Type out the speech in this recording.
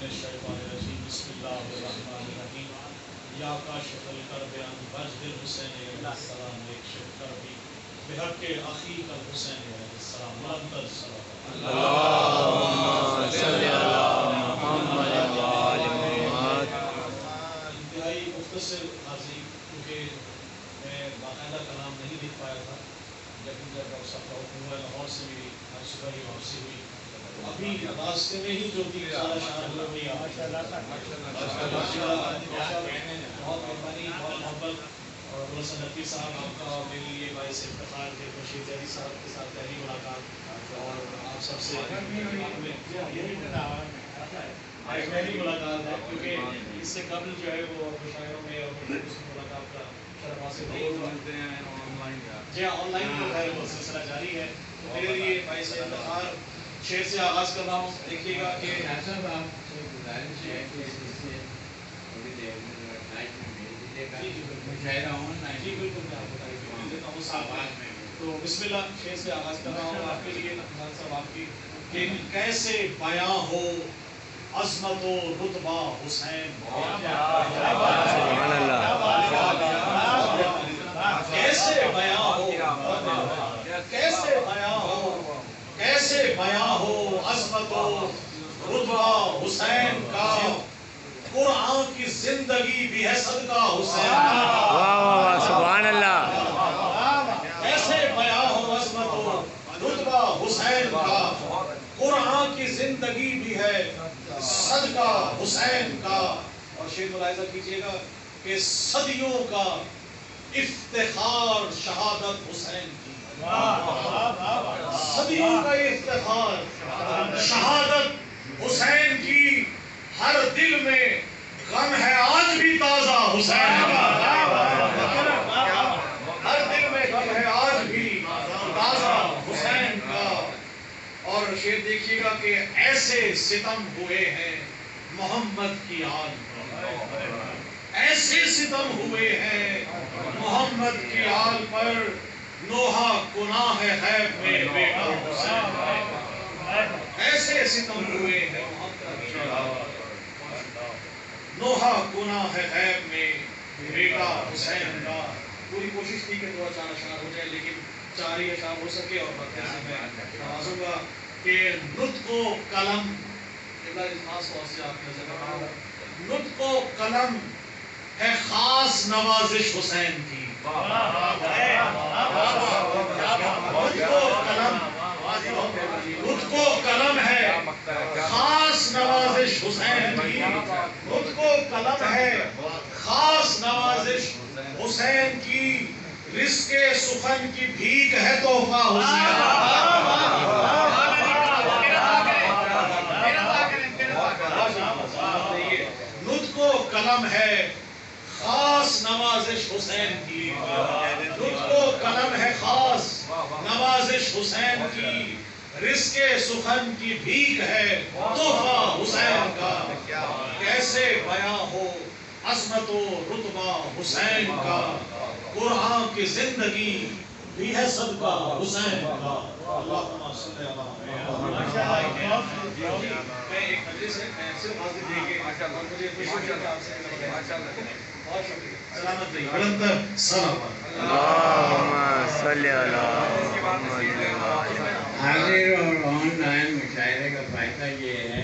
الشیطان الرجیم بسم اللہ الرحمن الرحیم یا کاشف الکرب عن وجد الحسین علیہ السلام یکشف کربی بحق اخیک الحسین علیہ السلام ملندر صلی اللہم صلی علی محمد وآل محمد. انتہائی مختصر حاضری کیونکہ میں باقاعدہ کلام نہیں لکھ پایا تھا، لیکن جب ڈاکٹر صاحب کا حکم ہوا لاہور سے میری آج صبح ہی واپسی ہوئی، ابھی راستے میں ہی جو تین سال اشعار ہوئے وہی آپ بہت مہربانی، بہت محبت. اور ملسن نقوی صاحب آپ کا میرے لیے باعث افتخار تھے. رشید زیدی صاحب کے ساتھ پہلی ملاقات اور آپ سب سے پہلی ملاقات ہے، کیونکہ اس سے قبل جو ہے وہ مشاعروں میں اور ملاقات کا شرف حاصل نہیں ہوا. جی ہاں، آن لائن جو ہے وہ سلسلہ جاری ہے. تو میرے لیے باعث افتخار شعر سے آغاز کر رہا ہوں. دیکھیے گا کہ تو بسم اللہ شعر سے آغاز کر رہا ہوں آپ کے لیے خان صاحب آپ کی کہ کیسے بیاں ہو عظمت و رتبہ حسین. سبحان اللہ. کیسے بیاں ہو، کیسے بیاں ہو، کیسے بیاں ہو عظمت و رتبہ حسین کا. قرآن کی زندگی بھی ہے صدقہ حسین کا. واہ واہ واہ، سبحان اللہ. کیسے بیاں ہو عظمت و رتبہ حسین کا. قرآن کی زندگی بھی ہے صدقہ حسین کا. اور شعر ملاحظہ کیجیے گا کہ صدیوں کا افتخار شہادت حسین کی. صدیوں کا افتخار شہادت حسین کی. ہر دل میں غم ہے آج بھی تازہ حسین کا. ہر دل میں غم ہے آج بھی تازہ حسین کا. اور شعر دیکھیے گا کہ ایسے ستم ہوئے ہیں محمد کی آل پر. ایسے ستم ہوئے ہیں محمد کی آل پر. نوحہ گناہ غیب میں بیٹا حسین کا. ایسے ستم ہوئے ہیں محمد کی آل پر. نوحہ گناہ غیب میں بیٹا حسین کا. پوری کوشش تھی کہ دو چار اشعار ہو جائے، لیکن چار ہی اشعار ہو سکے. اور بقیہ سے میں نوازوں گا کہ نطق و قلم خاص طور سے آپ نظر آ رہا. نطق و قلم ہے خاص نوازش حسین کی. نطق و قلم ہے خاص نوازش حسین کی. نطق و قلم ہے خاص نوازش حسین کی. رزق سخن کی بھیک ہے تحفہ حسین. نطق و قلم ہے خاص نوازش حسین کی. نطق و قلم ہے خاص نوازش حسین کی. رزق سخن کی بھیک ہے تحفہ حسین کا. کیسے بیاں ہو عظمت و رتبہ حسین کا. قرآن کی زندگی بھی ہے صدقہ حسین کا. اللہم صلی علی محمد. میں ایک مجلس ہے، میں صرف حاضر دے کے اور مجھے خوشی ہے کہ آپ سے بہت شکریہ. سلامت رہیے. بلندر سلام. اللہم صلی علی محمد. حاضر اور آن لائن مشاعرے کا فائدہ یہ ہے